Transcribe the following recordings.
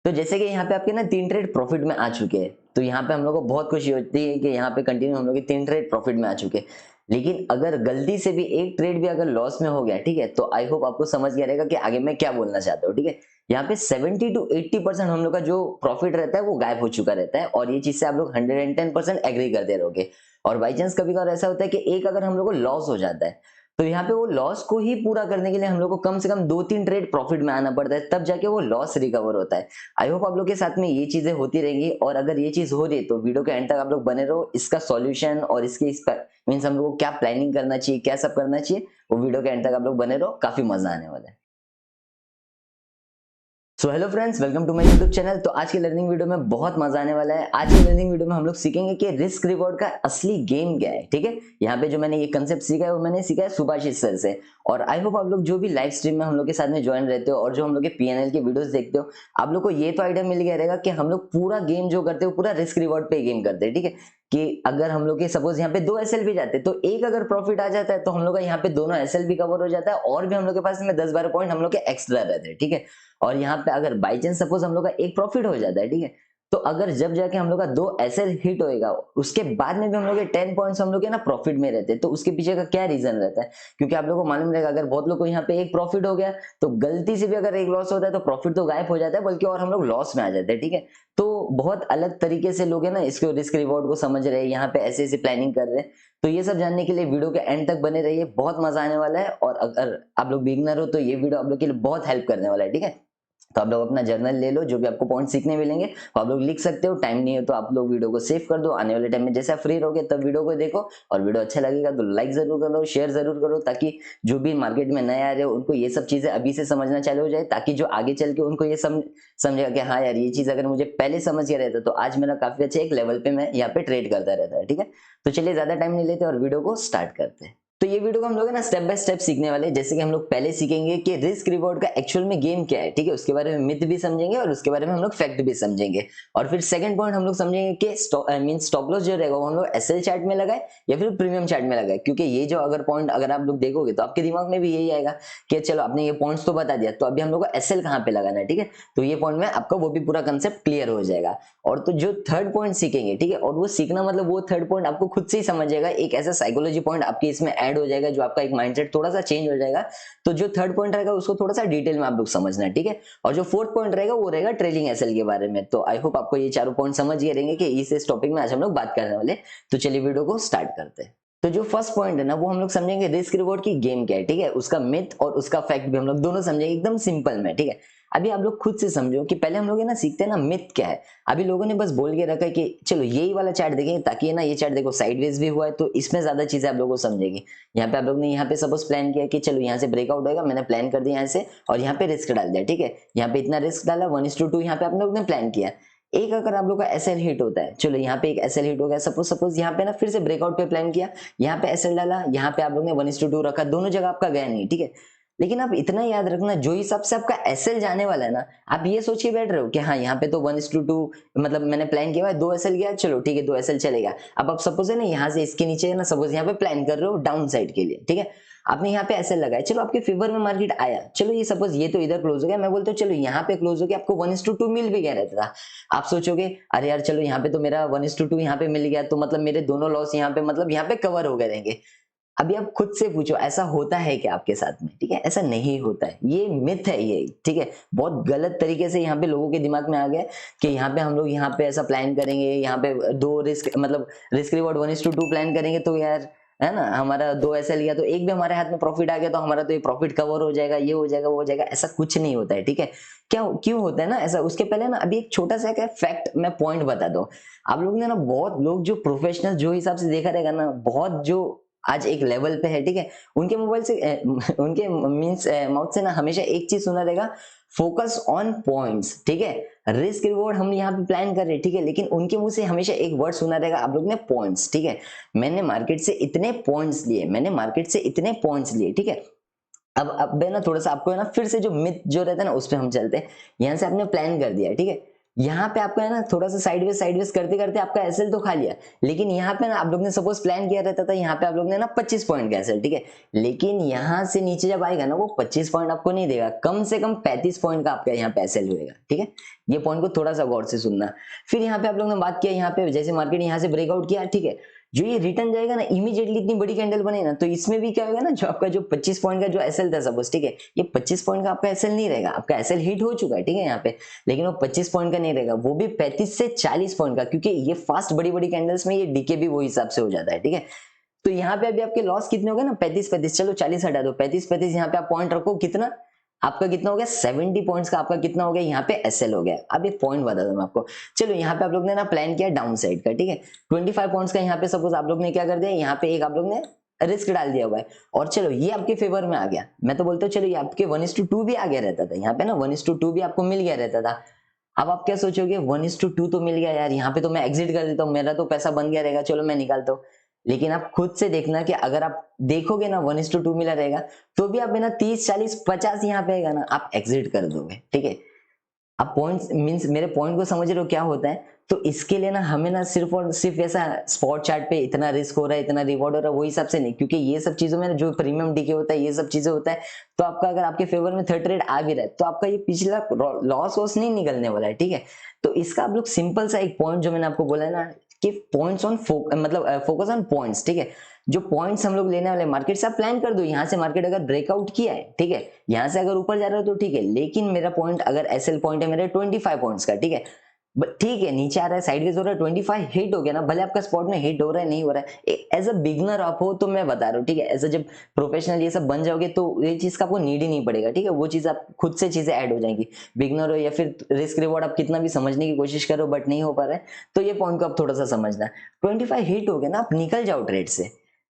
तो जैसे कि यहाँ पे आपके ना 3 ट्रेड प्रॉफिट में आ चुके हैं, तो यहाँ पे हम लोग को बहुत खुशी होती है कि यहाँ पे कंटिन्यू हम लोग के 3 ट्रेड प्रॉफिट में आ चुके हैं। लेकिन अगर गलती से भी एक ट्रेड भी अगर लॉस में हो गया, ठीक है, तो आई होप आपको समझ गया रहेगा कि आगे मैं क्या बोलना चाहता हूँ, ठीक है। यहाँ पे 70 to 80% हम लोग का जो प्रॉफिट रहता है वो गायब हो चुका रहता है, और ये चीज से आप लोग 110% एग्री करते रहोगे। और बाई चांस कभी कभार ऐसा होता है कि एक अगर हम लोग को लॉस हो जाता है, तो यहाँ पे वो लॉस को ही पूरा करने के लिए हम लोग को कम से कम 2-3 ट्रेड प्रॉफिट में आना पड़ता है, तब जाके वो लॉस रिकवर होता है। आई होप आप लोग के साथ में ये चीजें होती रहेंगी, और अगर ये चीज हो रही है तो वीडियो के एंड तक आप लोग बने रहो। इसका सॉल्यूशन और इसके मीन्स हम लोग को क्या प्लानिंग करना चाहिए, क्या सब करना चाहिए, वो वीडियो के एंड तक आप लोग बने रहो, काफी मजा आने वाला है। So hello friends, welcome to my YouTube channel. तो आज की लर्निंग वीडियो में बहुत मजा आने वाला है। आज की लर्निंग वीडियो में हम लोग सीखेंगे कि रिस्क रिवॉर्ड का असली गेम क्या है, ठीक है। यहाँ पे जो मैंने ये कंसेप्ट सीखा है वो मैंने सीखा है सुभाषिश सर से। और आई होप आप लोग जो भी लाइव स्ट्रीम में हम लोग के साथ में ज्वाइन रहते हो और जो हम लोग के पीएनएल के वीडियोस देखते हो, आप लोग को ये तो आइडिया मिल गया रहेगा कि हम लोग पूरा गेम जो करते हो पूरा रिस्क रिवॉर्ड पे गेम करते हैं, ठीक है। कि अगर हम लोग के सपोज यहाँ पे 2 एसएल भी जाते हैं, तो एक अगर प्रॉफिट आ जाता है तो हम लोग का यहाँ पे दोनों एसएल भी कवर हो जाता है, और भी हम लोग के पास में 10-12 पॉइंट हम लोग के एक्स्ट्रा रहते हैं, ठीक है। और यहाँ पे अगर बाई चांस सपोज हम लोग का एक प्रॉफिट हो जाता है, ठीक है, तो अगर जब जाके हम लोग का 2 एसएल हिट होएगा, उसके बाद में भी हम लोग के 10 पॉइंट्स हम लोग के ना प्रॉफिट में रहते हैं, तो उसके पीछे का क्या रीजन रहता है? क्योंकि आप लोगों को मालूम रहेगा, अगर बहुत लोग को यहाँ पे एक प्रॉफिट हो गया, तो गलती से भी अगर एक लॉस होता है तो प्रॉफिट तो गायब हो जाता है, बल्कि और हम लोग लॉस में आ जाते हैं, ठीक है। तो बहुत अलग तरीके से लोग है ना इसको रिस्क रिवॉर्ड को समझ रहे हैं, यहाँ पे ऐसे ऐसे प्लानिंग कर रहे हैं। तो ये सब जानने के लिए वीडियो के एंड तक बने रहिए, बहुत मजा आने वाला है। और अगर आप लोग बिगिनर हो तो ये वीडियो आप लोग के लिए बहुत हेल्प करने वाला है, ठीक है। तो आप लोग अपना जर्नल ले लो, जो भी आपको पॉइंट सीखने मिलेंगे वो आप लोग लिख सकते हो। टाइम नहीं है तो आप लोग वीडियो को सेव कर दो, आने वाले टाइम में जैसे आप फ्री रहोगे तब वीडियो को देखो। और वीडियो अच्छा लगेगा तो लाइक जरूर करो, शेयर जरूर करो, ताकि जो भी मार्केट में नए आ रहे हो उनको ये सब चीजें अभी से समझना चालू हो जाए, ताकि जो आगे चल के उनको ये समझेगा कि हाँ यार, ये चीज अगर मुझे पहले समझ गया रहता तो आज मेरा काफी अच्छे एक लेवल पे मैं यहाँ पे ट्रेड करता रहता है, ठीक है। तो चलिए ज्यादा टाइम नहीं लेते और वीडियो को स्टार्ट करते हैं। तो ये वीडियो को हम लोग है ना स्टेप बाय स्टेप सीखने वाले हैं। जैसे कि हम लोग पहले सीखेंगे कि रिस्क रिवॉर्ड का एक्चुअल में गेम क्या है, ठीक है, उसके बारे में मिथ भी समझेंगे और उसके बारे में हम लोग फैक्ट भी समझेंगे। और फिर सेकंड पॉइंट हम लोग समझेंगे कि स्टॉप लॉस जो रहेगा वो हम लोग एसएल चार्ट में लगाए या फिर प्रीमियम चार्ट में लगाए। क्योंकि ये जो अगर पॉइंट अगर आप लोग देखोगे तो आपके दिमाग में भी यही आएगा कि चलो आपने ये पॉइंट्स तो बता दिया, तो अभी हम लोग को एसएल कहाँ पे लगाना है, ठीक है। तो ये पॉइंट में आपका वो भी पूरा कंसेप्ट क्लियर हो जाएगा। और तो जो थर्ड पॉइंट सीखेंगे, ठीक है, और वो सीखना मतलब वो थर्ड पॉइंट आपको खुद से ही समझ जाएगा, एक ऐसा साइकोलॉजी पॉइंट आपके इसमें ऐड हो जाएगा जो आपका एक माइंडसेट थोड़ा सा चेंज हो जाएगा। तो जो थर्ड पॉइंट रहेगा उसको थोड़ा सा डिटेल में आप लोग समझना है, ठीक है। और जो फोर्थ पॉइंट रहेगा वो रहेगा ट्रेलिंग एसएल के बारे में। तो आई होप आपको ये चारों पॉइंट समझ गए रहेंगे कि इस टॉपिक में आज हम लोग बात करने वाले। तो चलिए वीडियो को स्टार्ट करते हैं। तो जो फर्स्ट पॉइंट है ना वो हम लोग समझेंगे रिस्क रिवॉर्ड की गेम क्या है, ठीक है, उसका मिथ और उसका फैक्ट भी हम लोग दोनों समझेंगे एकदम सिंपल में, ठीक है। अभी आप लोग खुद से समझो कि पहले हम लोग है ना सीखते हैं ना मिथ क्या है। अभी लोगों ने बस बोल के रखा है कि चलो यही वाला चार्ट देखेंगे, ताकि ना ये चार्ट देखो साइडवेज भी हुआ है, तो इसमें ज्यादा चीजें आप लोगों को समझेगी। यहाँ पे आप लोग ने यहाँ पे सपोज प्लान किया कि चलो यहाँ से ब्रेकआउट होगा, मैंने प्लान कर दिया यहाँ से, और यहाँ पे रिस्क डाल दिया, ठीक है। यहाँ पे इतना रिस्क डाला 1:2 यहाँ पे आप लोग ने प्लान किया। एक अगर आप लोग का एसएल हिट होता है, चलो यहाँ पे एक एसएल हिट हो गया, सपोज यहाँ पे ना फिर से ब्रेकआउट पे प्लान किया, यहाँ पे एसएल डाला, यहाँ पे आप लोग ने 1:2 रखा, दोनों जगह आपका गया नहीं, ठीक है। लेकिन आप इतना याद रखना, जो हिसाब से आपका एसएल जाने वाला है ना, आप ये सोच के बैठ रहे हो कि हाँ यहाँ पे तो 1:2 मतलब मैंने प्लान किया है, 2 एसएल गया, चलो ठीक है 2 एसएल चलेगा। अब आप सपोज है ना यहाँ से इसके नीचे है ना, सपोज यहाँ पे प्लान कर रहे हो डाउन साइड के लिए, ठीक है। आपने यहाँ पे एसएल लगाया, चलो आपके फेवर में मार्केट आया, चलो ये सपोज ये तो इधर क्लोज हो गया, मैं बोलता हूँ चलो यहाँ पे क्लोज हो गया, आपको 1:2 मिल भी गया रहता था। आप सोचोगे अरे यार चलो यहाँ पे तो मेरा 1:2 यहाँ पे मिल गया, तो मतलब मेरे दोनों लॉस यहाँ पे मतलब यहाँ पे कवर हो गए रहेंगे। अभी आप खुद से पूछो ऐसा होता है क्या आपके साथ में, ठीक है, ऐसा नहीं होता है, ये मिथ है ये, ठीक है। बहुत गलत तरीके से यहाँ पे लोगों के दिमाग में आ गया कि यहाँ पे हम लोग यहाँ पे ऐसा प्लान करेंगे, यहाँ पे 2 रिस्क मतलब रिस्क रिवॉर्ड 1:2 प्लान करेंगे, तो यार है ना हमारा 2 ऐसा लिया तो एक भी हमारे हाथ में प्रॉफिट आ गया तो हमारा तो ये प्रॉफिट कवर हो जाएगा, ये हो जाएगा वो हो जाएगा। ऐसा कुछ नहीं होता है, ठीक है। क्या क्यों होता है ना ऐसा, उसके पहले ना अभी एक छोटा सा क्या फैक्ट मैं पॉइंट बता दूं। आप लोग ने ना बहुत लोग जो प्रोफेशनल जो हिसाब से देखा रहेगा ना, बहुत जो आज एक लेवल पे है, ठीक है, उनके मोबाइल से उनके मीन्स माउथ से ना हमेशा एक चीज सुना रहेगा, फोकस ऑन पॉइंट्स, ठीक है। रिस्क रिवॉर्ड हम यहाँ पे प्लान कर रहे हैं, ठीक है, लेकिन उनके मुंह से हमेशा एक वर्ड सुना रहेगा आप लोग ने, पॉइंट्स, ठीक है। मैंने मार्केट से इतने पॉइंट्स लिए, मैंने मार्केट से इतने पॉइंट्स लिए, ठीक है। अब है ना थोड़ा सा आपको है ना फिर से जो मिथ जो रहता है ना उस पर हम चलते हैं। यहाँ से आपने प्लान कर दिया, ठीक है, यहाँ पे आपका है ना थोड़ा सा साइडवेज करते करते आपका एसएल तो खा लिया, लेकिन यहाँ पे ना आप लोग ने सपोज प्लान किया रहता था यहाँ पे आप लोग ने ना 25 पॉइंट का एसएल, ठीक है, लेकिन यहाँ से नीचे जब आएगा ना वो 25 पॉइंट आपको नहीं देगा, कम से कम 35 पॉइंट का आपका यहाँ पे एसएल होएगा, ठीक है। ये पॉइंट को थोड़ा सा गौर से सुनना। फिर यहाँ पे आप लोग ने बात किया, यहाँ पे जैसे मार्केट यहाँ से ब्रेकआउट किया, ठीक है, जो ये रिटर्न जाएगा ना इमीडिएटली इतनी बड़ी कैंडल बने ना, तो इसमें भी क्या होगा ना, जो आपका जो 25 पॉइंट का जो एसएल था सपोज, ठीक है, ये 25 पॉइंट का आपका एसएल नहीं रहेगा, आपका एसएल हिट हो चुका है, ठीक है यहाँ पे, लेकिन वो 25 पॉइंट का नहीं रहेगा, वो भी 35 से 40 पॉइंट का, क्योंकि ये फास्ट बड़ी बड़ी कैंडल्स में ये डीके भी वो हिसाब से हो जाता है, ठीक है। तो यहाँ पे अभी आपके लॉस कितने हो गए ना, 35, चलो 40 हटा दो, 35 यहाँ पे आप पॉइंट रखो, कितना आपका कितना हो गया, 70 पॉइंट्स का आपका कितना हो गया यहाँ पे एसएल हो गया। अब एक पॉइंट बता दूं मैं आपको, चलो यहाँ पे आप लोग ने ना प्लान किया डाउन साइड का, ठीक है, 25 पॉइंट्स का यहाँ पे सपोज आप लोग ने क्या कर दिया, यहाँ पे एक आप लोग ने रिस्क डाल दिया हुआ है, और चलो ये आपके फेवर में आ गया, मैं तो बोलता हूँ चलो ये आपके 1:2 भी आ गया रहता था, यहाँ पे ना 1:2 भी आपको मिल गया रहता था। अब आप क्या सोचोगे, 1:2 तो मिल गया यार, यहाँ पे तो मैं एग्जिट कर देता हूँ, मेरा तो पैसा बन गया रहेगा, चलो मैं निकालता हूँ। लेकिन आप खुद से देखना कि अगर आप देखोगे ना 1:2 मिला रहेगा, तो भी आप बिना 30, 40, 50 यहाँ पे आएगा ना, आप एग्जिट कर दोगे, ठीक है। आप पॉइंट्स मींस मेरे पॉइंट को समझ रहे हो क्या होता है। तो इसके लिए ना हमें ना सिर्फ और सिर्फ ऐसा स्पॉट चार्ट पे इतना रिस्क हो रहा है, इतना रिवॉर्ड हो रहा है, वो हिसाब से नहीं, क्योंकि ये सब चीजों में जो प्रीमियम डीके होता है, ये सब चीजें होता है, तो आपका अगर आपके फेवर में थर्ड ट्रेड आ भी रहा है, तो आपका ये पिछला लॉस वॉस नहीं निकलने वाला है, ठीक है। तो इसका आप लोग सिंपल सा एक पॉइंट जो मैंने आपको बोला है ना, कि पॉइंट्स ऑन मतलब फोकस ऑन पॉइंट्स, ठीक है। जो पॉइंट्स हम लोग लेने वाले मार्केट से आप प्लान कर दो, यहाँ से मार्केट अगर ब्रेकआउट किया है, ठीक है, यहाँ से अगर ऊपर जा रहा है तो ठीक है, लेकिन मेरा पॉइंट अगर एसएल पॉइंट है मेरे 25 पॉइंट्स का, ठीक है, ठीक है, नीचे आ रहा है, साइडवेज हो रहा है, 25 हिट हो गया ना, भले आपका स्पॉट में हिट हो रहा है नहीं हो रहा है, एज अ बिगनर आप हो तो मैं बता रहा हूँ, ठीक है, एज अ जब प्रोफेशनल ये सब बन जाओगे तो ये चीज का आपको नीड ही नहीं पड़ेगा, ठीक है, वो चीज आप खुद से चीजें ऐड हो जाएंगी। बिगनर हो या फिर रिस्क रिवॉर्ड आप कितना भी समझने की कोशिश करो बट नहीं हो पा रहा है, तो ये पॉइंट को आप थोड़ा सा समझना। 25 हिट हो गया ना, आप निकल जाओ ट्रेड से,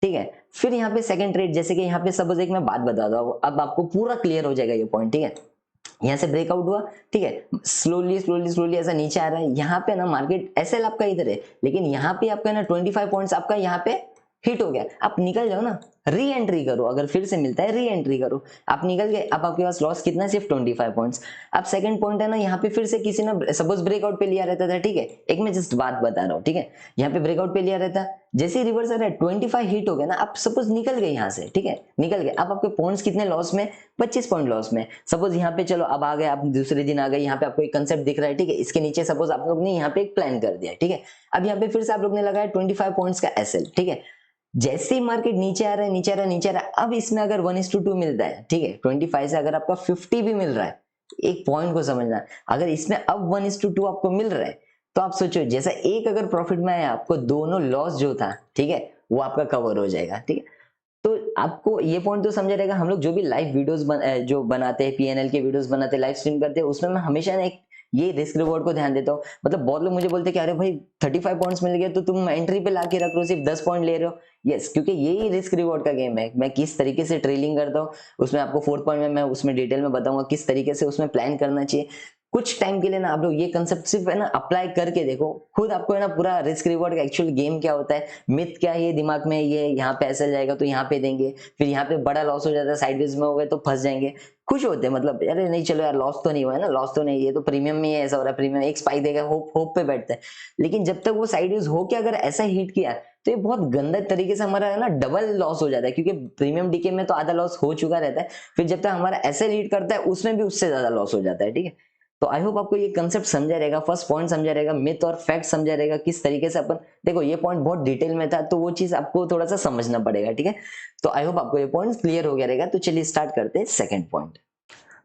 ठीक है। फिर यहाँ पे सेकंड ट्रेड, जैसे कि यहाँ पे सपोज एक मैं बात बता दूं, अब आपको पूरा क्लियर हो जाएगा ये पॉइंट, ठीक है। यहाँ से ब्रेकआउट हुआ, ठीक है, स्लोली ऐसा नीचे आ रहा है, यहाँ पे ना मार्केट एसएल आपका इधर है, लेकिन यहाँ पे आपका ना 25 पॉइंट्स आपका यहाँ पे हिट हो गया, आप निकल जाओ ना, री एंट्री करो, अगर फिर से मिलता है री एंट्री करो, आप निकल गए, अब आपके पास लॉस कितना है, सिर्फ 25 पॉइंट्स। अब सेकंड पॉइंट है ना, यहाँ पे फिर से किसी ने सपोज ब्रेकआउट पे लिया रहता था, ठीक है, एक मैं जस्ट बात बता रहा हूँ, ठीक है, यहाँ पे ब्रेकआउट पे लिया रहता, जैसे ही रिवर्स आ रहा है 25 हिट हो गया ना, आप सपोज निकल गए यहाँ से, ठीक है, निकल गए, अब आपके पॉइंट्स कितने लॉस में, 25 पॉइंट लॉस में। सपोज यहाँ पे चलो अब आ गए, आप दूसरे दिन आ गए, यहाँ पे आपको एक कंसेप्ट दिख रहा है, ठीक है, इसके नीचे सपोज आप लोग ने यहाँ पे एक प्लान कर दिया, ठीक है, अब यहाँ पे फिर से आप लोग ने लगाया 25 पॉइंट्स का एसएल, ठीक है, जैसे ही मार्केट नीचे आ रहा है, नीचे आ रहा है, नीचे आ रहा है, अब इसमें अगर 1:2 मिलता है, ठीक है, 25 से अगर आपका 50 भी मिल रहा है, एक पॉइंट को समझना, अगर इसमें अब 1:2 आपको मिल रहा है, तो आप सोचो जैसा एक अगर प्रॉफिट में आया, आपको दोनों लॉस जो था, ठीक है, वो आपका कवर हो जाएगा, ठीक है। तो आपको ये पॉइंट तो समझा रहेगा, हम लोग जो भी लाइव वीडियोस जो बनाते हैं, पीएनएल के वीडियोस बनाते हैं, लाइव स्ट्रीम करते हैं, उसमें मैं हमेशा ना एक ये रिस्क रिवॉर्ड को ध्यान देता हूँ। मतलब बहुत लोग मुझे बोलते हैं कि अरे भाई 35 पॉइंट्स मिल गए तो तुम एंट्री पे लाके रख रहे हो, सिर्फ 10 पॉइंट ले रहे हो। यस, क्योंकि यही रिस्क रिवॉर्ड का गेम है, मैं किस तरीके से ट्रेलिंग करता हूँ, उसमें आपको 4th पॉइंट में मैं उसमें डिटेल में बताऊंगा किस तरीके से उसमें प्लान करना चाहिए। कुछ टाइम के लिए ना आप लोग ये कंसेप्ट सिर्फ है ना अप्लाई करके देखो, खुद आपको है ना पूरा रिस्क रिवॉर्ड का एक्चुअल गेम क्या होता है, मिथ क्या है ये दिमाग में, ये यहाँ पे ऐसा जाएगा तो यहाँ पे देंगे, फिर यहाँ पे बड़ा लॉस हो जाता है, साइडवेज में हो गए तो फंस जाएंगे, खुश होते हैं, मतलब अरे नहीं चलो यार लॉस तो नहीं हुआ है ना, लॉस तो नहीं, ये तो प्रीमियम में ऐसा हो रहा है, प्रीमियम एक स्पाइक देगा, होप होप पे बैठते हैं। लेकिन जब तक वो साइडवेज हो के अगर ऐसा हिट किया, तो ये बहुत गंदा तरीके से हमारा है ना डबल लॉस हो जाता है, क्योंकि प्रीमियम डीके में तो आधा लॉस हो चुका रहता है, फिर जब तक हमारा ऐसे हिट करता है उसमें भी उससे ज्यादा लॉस हो जाता है, ठीक है। तो आई होप आपको ये कंसेप्ट समझा रहेगा, फर्स्ट पॉइंट समझा रहेगा, मिथ और फैक्ट समझा रहेगा, किस तरीके से अपन, देखो ये पॉइंट बहुत डिटेल में था, तो वो चीज आपको थोड़ा सा समझना पड़ेगा, ठीक है। तो आई होप आपको ये पॉइंट क्लियर हो गया रहेगा। तो चलिए स्टार्ट करते हैं सेकंड पॉइंट।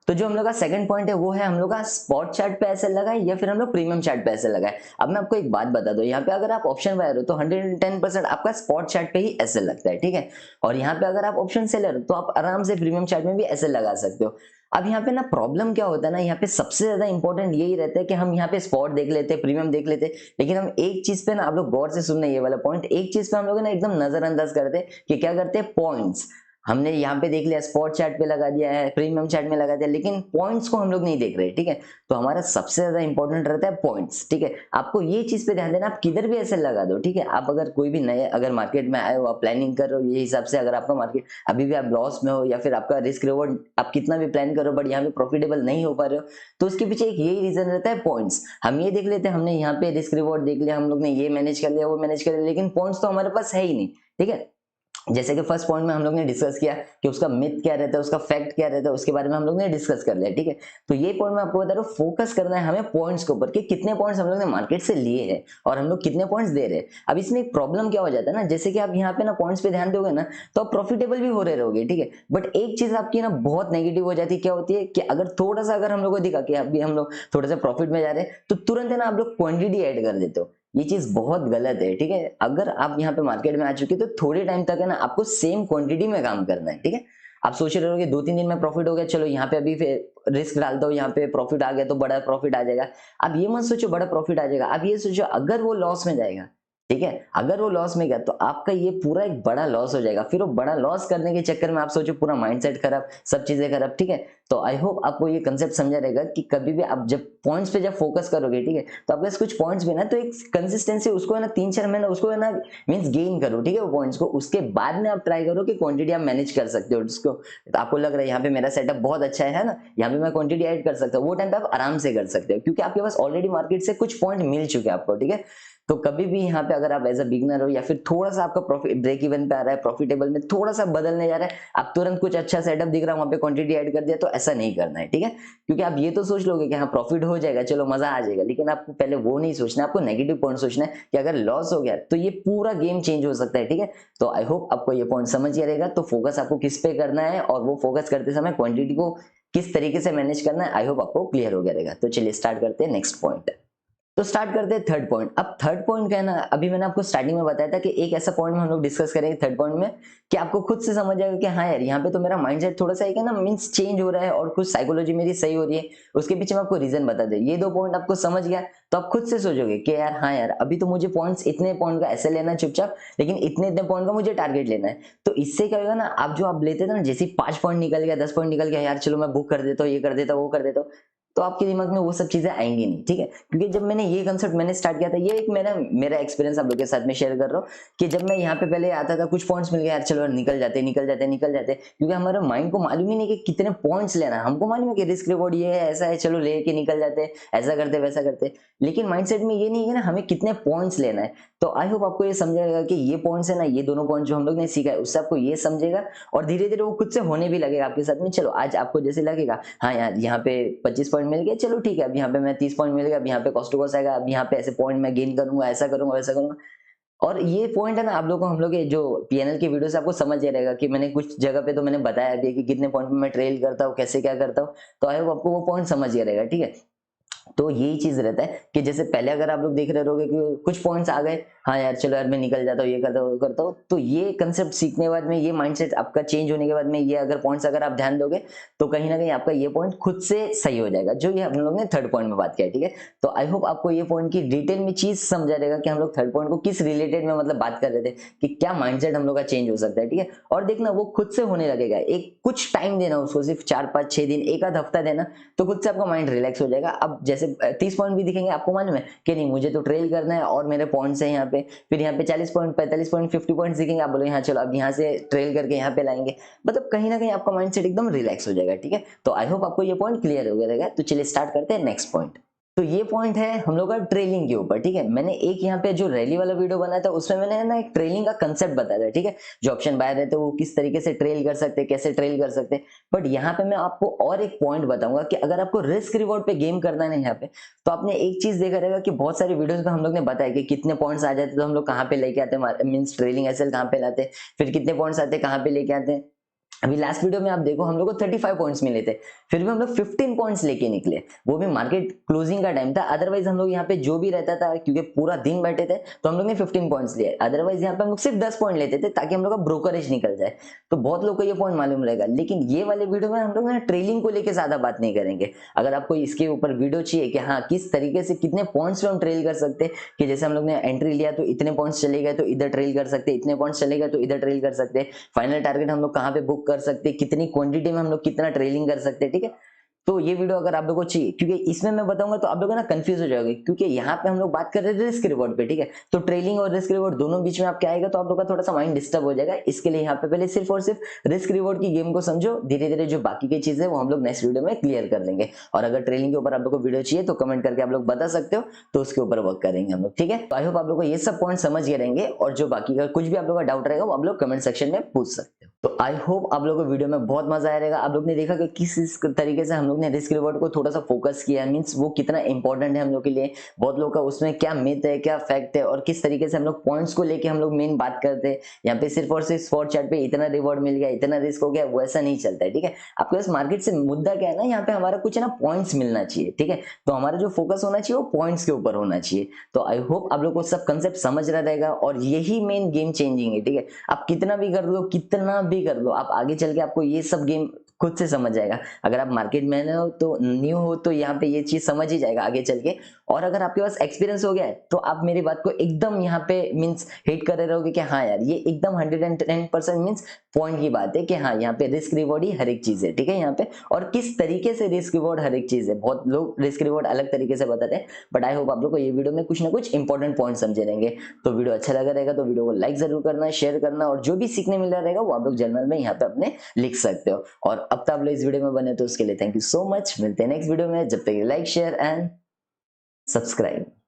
तो जो हम लोग का सेकंड पॉइंट है वो है हम लोग का स्पॉट चार्ट पे ऐसे लगाए या फिर हम लोग प्रीमियम चार्ट पे ऐसे लगाए। अब मैं आपको एक बात बता दूं, यहाँ पे अगर आप ऑप्शन बायर हो तो 110% आपका स्पॉट चार्ट पे ही ऐसे लगता है, ठीक है। और यहाँ पे अगर आप ऑप्शन सेलर हो तो आप आराम से प्रीमियम चार्ट में भी ऐसे लगा सकते हो। अब यहाँ पे ना प्रॉब्लम क्या होता है ना, यहाँ पे सबसे ज्यादा इंपॉर्टेंट यही रहता है कि हम यहाँ पे स्पॉट देख लेते हैं, प्रीमियम देख लेते हैं, लेकिन हम एक चीज पे ना, आप लोग गौर से सुनना ये वाला पॉइंट, एक चीज पे हम लोग ना एकदम नजरअंदाज करते हैं कि क्या करते हैं, पॉइंट्स। हमने यहाँ पे देख लिया, स्पॉट चार्ट पे लगा दिया है, प्रीमियम चार्ट में लगा दिया, लेकिन पॉइंट्स को हम लोग नहीं देख रहे, ठीक है। तो हमारा सबसे ज्यादा इंपॉर्टेंट रहता है पॉइंट्स, ठीक है। आपको ये चीज पे ध्यान देना, आप किधर भी ऐसे लगा दो, ठीक है। आप अगर कोई भी नए अगर मार्केट में आए हो, आप प्लानिंग कर रहे हो, ये हिसाब से अगर आपका मार्केट अभी भी आप लॉस में हो, या फिर आपका रिस्क रिवॉर्ड आप कितना भी प्लान करो बट यहाँ पे प्रॉफिटेबल नहीं हो पा रहे हो, तो उसके पीछे एक यही रीजन रहता है, पॉइंट्स। हम ये देख लेते हैं, हमने यहाँ पे रिस्क रिवॉर्ड देख लिया, हम लोग ने ये मैनेज कर लिया, वो मैनेज कर लिया, लेकिन पॉइंट्स तो हमारे पास है ही नहीं, ठीक है। जैसे कि फर्स्ट पॉइंट में हम लोग ने डिस्कस किया कि उसका मिथ क्या रहता है, उसका फैक्ट क्या रहता है, उसके बारे में हम लोग ने डिस्कस कर लिया, ठीक है। तो ये पॉइंट मैं आपको बता रहा हूँ, फोकस करना है हमें पॉइंट्स के ऊपर कि कितने पॉइंट्स हम लोग ने मार्केट से लिए हैं और हम लोग कितने पॉइंट्स दे रहे हैं। अब इसमें एक प्रॉब्लम क्या हो जाता है ना, जैसे कि आप यहाँ पे ना पॉइंट्स पे ध्यान दोगे ना, तो आप प्रॉफिटेबल भी हो रहे रहोगे, ठीक है। बट एक चीज आपकी ना बहुत नेगेटिव हो जाती है, क्या होती है कि अगर थोड़ा सा अगर हम लोग को दिखा कि अभी हम लोग थोड़ा सा प्रॉफिट में जा रहे हैं, तो तुरंत है ना आप लोग क्वांटिटी ऐड कर देते हो। ये चीज बहुत गलत है, ठीक है। अगर आप यहाँ पे मार्केट में आ चुके तो थोड़े टाइम तक है ना आपको सेम क्वांटिटी में काम करना है, ठीक है। आप सोच रहे हो कि 2-3 दिन में प्रॉफिट हो गया, चलो यहाँ पे अभी रिस्क डालता हूँ, यहाँ पे प्रॉफिट आ गया तो बड़ा प्रॉफिट आ जाएगा। आप ये मत सोचो बड़ा प्रॉफिट आ जाएगा, आप ये सोचो अगर वो लॉस में जाएगा, ठीक है, अगर वो लॉस में गया तो आपका ये पूरा एक बड़ा लॉस हो जाएगा। फिर वो बड़ा लॉस करने के चक्कर में आप सोचो पूरा माइंडसेट खराब, सब चीजें खराब, ठीक है। तो आई होप आपको ये कंसेप्ट समझा रहेगा कि कभी भी आप जब पॉइंट्स पे जब फोकस करोगे, ठीक है, तो आपके पास कुछ पॉइंट्स भी ना, तो एक कंसिस्टेंसी उसको है ना 3-4 महीने उसको है ना मींस गेन करो, ठीक है, वो पॉइंट्स को। उसके बाद में आप ट्राई करो कि क्वांटिटी आप मैनेज कर सकते हो उसको। तो आपको लग रहा है यहाँ पे मेरा सेटअप बहुत अच्छा है ना, यहाँ पे मैं क्वांटिटी ऐड कर सकता हूँ, वो टाइम पे आप आराम से कर सकते हो, क्योंकि आपके पास ऑलरेडी मार्केट से कुछ पॉइंट मिल चुके हैं आपको, ठीक है। तो कभी भी यहाँ पे अगर आप एज अ बिगनर हो, या फिर थोड़ा सा आपका प्रॉफिट ब्रेक इवन पे आ रहा है, प्रॉफिटेबल में थोड़ा सा बदलने जा रहा है, आप तुरंत कुछ अच्छा सेटअप दिख रहा है वहां पे क्वांटिटी ऐड कर दिया, तो ऐसा नहीं करना है, ठीक है। क्योंकि आप ये तो सोच लोगे कि हाँ प्रॉफिट हो जाएगा, चलो मजा आ जाएगा, लेकिन आपको पहले वो नहीं सोचना, आपको नेगेटिव पॉइंट सोचना है कि अगर लॉस हो गया तो ये पूरा गेम चेंज हो सकता है, ठीक है। तो आई होप आपको ये पॉइंट समझ ही रहेगा। तो फोकस आपको किस पे करना है और वो फोकस करते समय क्वांटिटी को किस तरीके से मैनेज करना है, आई होप आपको क्लियर हो गया रहेगा। तो चलिए स्टार्ट करते हैं नेक्स्ट पॉइंट। तो स्टार्ट करते हैं थर्ड पॉइंट। अब थर्ड पॉइंट क्या है ना, अभी मैंने आपको स्टार्टिंग में बताया था कि एक ऐसा पॉइंट में हम लोग डिस्कस करेंगे थर्ड पॉइंट में कि आपको खुद से समझ आएगा कि हाँ यार यहाँ पे तो मेरा माइंडसेट थोड़ा सा एक है ना मींस चेंज हो रहा है और कुछ साइकोलॉजी मेरी सही हो रही है, उसके पीछे मैं आपको रीजन बता दे। ये 2 पॉइंट आपको समझ गया तो आप खुद से सोचोगे कि यार हाँ यार अभी तो मुझे पॉइंट्स इतने पॉइंट का ऐसे लेना है चुपचाप, लेकिन इतने इतने पॉइंट का मुझे टारगेट लेना है। तो इससे क्या होगा ना, आप जो आप लेते थे ना, जैसे 5 पॉइंट निकल गया, 10 पॉइंट निकल गया, यार चलो मैं बुक कर देता हूँ, ये कर देता हूँ, वो कर देता हूँ, तो आपके दिमाग में वो सब चीजें आएंगी नहीं, ठीक है। क्योंकि जब मैंने ये कंसेप्ट मैंने स्टार्ट किया था, ये एक मेरा एक्सपीरियंस आप लोगों के साथ में शेयर कर रहा हूँ कि जब मैं यहाँ पे पहले आता था, कुछ पॉइंट्स मिल गए, यार चलो यार निकल जाते निकल जाते निकल जाते, क्योंकि हमारे माइंड को मालूम ही नहीं कि कितने पॉइंट्स लेना है। हमको मालूम है कि रिस्क रिवॉर्ड ये है, ऐसा है, चलो लेके निकल जाते, ऐसा करते वैसा करते, लेकिन माइंडसेट में ये नहीं है ना हमें कितने पॉइंट्स लेना है। तो आई होप आपको ये समझाएगा कि ये पॉइंट्स है ना, ये दोनों पॉइंट जो हम लोग ने सीखा है उससे आपको ये समझेगा और धीरे धीरे वो खुद से होने भी लगेगा आपके साथ में। चलो आज आपको जैसे लगेगा हाँ यार यहाँ पे 25 पॉइंट मिल गए, चलो ठीक है, अब यहाँ पे मैं 30 पॉइंट मिल गया, अब यहाँ पे कॉस्ट टू कॉस्ट आएगा, अब यहाँ पे ऐसे पॉइंट मैं गेन करूंगा, ऐसा करूंगा वैसा करूंगा। और ये पॉइंट है ना आप लोग को हम लोग के जो पीएनएल की वीडियो से आपको समझ ही रहेगा कि मैंने कुछ जगह पे तो मैंने बताया भी है कि कितने पॉइंट में मैं ट्रेल करता हूँ, कैसे क्या करता हूँ। तो आई होप आपको वो पॉइंट समझ ही रहेगा, ठीक है। तो यही चीज रहता है कि जैसे पहले अगर आप लोग देख रहे होगे कि कुछ पॉइंट्स आ गए, हाँ यार चलो यार मैं निकल जाता हूँ, ये करता हूँ वो करता हूँ, तो ये कंसेप्ट सीखने के बाद में, ये माइंडसेट आपका चेंज होने के बाद में, ये अगर पॉइंट्स अगर आप ध्यान दोगे तो कहीं ना कहीं आपका ये पॉइंट खुद से सही हो जाएगा, जो ये हम लोग ने थर्ड पॉइंट में बात किया है, ठीक है। तो आई होप आपको ये पॉइंट की डिटेल में चीज समझा रहेगा कि हम लोग थर्ड पॉइंट को किस रिलेटेड में मतलब बात कर रहे थे कि क्या माइंडसेट हम लोग का चेंज हो सकता है, ठीक है। और देखना वो खुद से होने लगेगा, एक कुछ टाइम देना उसको, सिर्फ 4-5-6 दिन, एक आध हफ्ता देना, तो खुद से आपका माइंड रिलैक्स हो जाएगा। अब जैसे 30 पॉइंट भी दिखेंगे आपको मालूम है कि नहीं मुझे तो ट्रेल करना है और मेरे पॉइंट्स है यहाँ पे, फिर यहाँ पे 40 पॉइंट 45 पॉइंट 50 पॉइंट दिखेंगे, आप बोलोगे हाँ चलो अब यहाँ से ट्रेल करके यहाँ पे लाएंगे, मतलब कहीं ना कहीं आपका माइंडसेट एकदम रिलैक्स हो जाएगा, ठीक है। तो आई होप आपको ये पॉइंट क्लियर हो गया रहेगा। तो चलिए स्टार्ट करते हैं नेक्स्ट पॉइंट। तो ये पॉइंट है हम लोग का ट्रेलिंग के ऊपर, ठीक है। मैंने एक यहाँ पे जो रैली वाला वीडियो बनाया था उसमें मैंने ना एक ट्रेलिंग का कंसेप्ट बताया था, ठीक है। जो ऑप्शन बायर रहते हैं वो किस तरीके से ट्रेल कर सकते हैं, कैसे ट्रेल कर सकते हैं। बट यहाँ पे मैं आपको और एक पॉइंट बताऊंगा कि अगर आपको रिस्क रिवॉर्ड पे गेम करना है ना यहाँ पे, तो आपने एक चीज देखा रहेगा कि बहुत सारी वीडियोस में हम लोग ने बताया कि कितने पॉइंट्स आ जाते तो हम लोग कहाँ पे लेके आते हैं, मीन्स ट्रेलिंग एसएल कहाँ पे लाते हैं, फिर कितने पॉइंट्स आते हैं कहाँ पे लेके आते हैं। अभी लास्ट वीडियो में आप देखो हम लोग को 35 पॉइंट्स मिले थे, फिर भी हम लोग 15 पॉइंट्स लेके निकले, वो भी मार्केट क्लोजिंग का टाइम था। अदरवाइज हम लोग यहाँ पे जो भी रहता था, क्योंकि पूरा दिन बैठे थे तो हम लोग ने 15 पॉइंट्स लिए, अदरवाइज यहाँ पे हम लोग सिर्फ 10 पॉइंट लेते थे ताकि हम लोग का ब्रोकरेज निकल जाए। तो बहुत लोग को ये पॉइंट मालूम रहेगा, लेकिन ये वाले वीडियो में हम लोग ना ट्रेलिंग को लेकर ज्यादा बात नहीं करेंगे। अगर आपको इसके ऊपर वीडियो चाहिए कि हाँ किस तरीके से कितने पॉइंट्स पे हम ट्रेल कर सकते हैं, कि जैसे हम लोग ने एंट्री लिया तो इतने पॉइंट्स चले गए तो इधर ट्रेल कर सकते, इतने पॉइंट्स चले गए तो इधर ट्रेल कर सकते, फाइनल टारगेट हम लोग कहाँ पे बुक कर सकते, कितनी क्वांटिटी में हम लोग कितना ट्रेलिंग कर सकते हैं, ठीक है। तो ये वीडियो अगर आप लोगों को चाहिए, क्योंकि इसमें मैं बताऊंगा तो आप लोग ना कंफ्यूज हो जाओगे, क्योंकि यहाँ पे हम लोग बात कर रहे थे रिस्क रिवॉर्ड पे, ठीक है। तो ट्रेलिंग और रिस्क रिवॉर्ड दोनों बीच में आपके आएगा तो आप लोग का थोड़ा सा माइंड डिस्टर्ब हो जाएगा। इसके लिए यहाँ पे पहले सिर्फ और सिर्फ रिस्क रिवॉर्ड की गेम को समझो, धीरे धीरे जो बाकी की चीजें वो हम लोग नेक्स्ट वीडियो में क्लियर कर लेंगे। और अगर ट्रेलिंग के ऊपर आप लोग को वीडियो चाहिए तो कमेंट करके आप लोग बता सकते हो, तो उसके ऊपर वर्क करेंगे हम लोग, ठीक है। तो आई होप आप लोग को ये सब पॉइंट समझ गए रहेंगे, और जो बाकी का कुछ भी आप लोग का डाउट रहेगा वो आप लोग कमेंट सेक्शन में पूछ सकते हो। तो आई होप आप लोगों को वीडियो में बहुत मजा आएगा। आप लोग ने देखा कि किस तरीके से हम लोग ने रिस्क रिवॉर्ड को थोड़ा सा फोकस किया, मींस वो कितना इंपॉर्टेंट है हम लोग के लिए, बहुत लोग का उसमें क्या मिथ है क्या फैक्ट है, और किस तरीके से हम लोग पॉइंट्स को लेके हम लोग मेन बात करते हैं। यहाँ पे सिर्फ और सिर्फ स्पॉट चार्ट पे इतना रिवॉर्ड मिल गया, इतना रिस्क हो गया, वैसा नहीं चलता है, ठीक है। आपके पास मार्केट से मुद्दा क्या है ना, यहाँ पे हमारा कुछ है ना पॉइंट्स मिलना चाहिए, ठीक है। तो हमारा जो फोकस होना चाहिए वो पॉइंट्स के ऊपर होना चाहिए। तो आई होप आप लोग को सब कंसेप्ट समझ रहा रहेगा, और यही मेन गेम चेंजिंग है, ठीक है। आप कितना भी कर लो, कितना भी कर लो, आप आगे चल के आपको ये सब गेम खुद से समझ जाएगा। अगर आप मार्केट में हो तो न्यू हो तो यहाँ पे ये चीज समझ ही जाएगा आगे चल के। और अगर आपके पास एक्सपीरियंस हो गया है तो आप मेरी बात को एकदम यहाँ पे मींस हिट कर रहे रहोगे कि हाँ यार ये एकदम 110% मींस पॉइंट की बात है कि हाँ यहाँ पे रिस्क रिवॉर्ड ही हर एक चीज है, ठीक है। यहाँ पे और किस तरीके से रिस्क रिवॉर्ड हर एक चीज है, बहुत लोग रिस्क रिवॉर्ड अलग तरीके से बताते हैं, बट आई होप आप लोग को ये वीडियो में कुछ ना कुछ इंपॉर्टेंट पॉइंट समझे रहेंगे। तो वीडियो अच्छा लगा रहेगा तो वीडियो को लाइक जरूर करना, शेयर करना, और जो भी सीखने मिल रहा रहेगा वो आप लोग जर्नल में यहाँ पे अपने लिख सकते हो। और अब तक आप लोग इस वीडियो में बने तो उसके लिए थैंक यू सो मच। मिलते हैं नेक्स्ट वीडियो में, जब तक लाइक शेयर एंड सब्सक्राइब।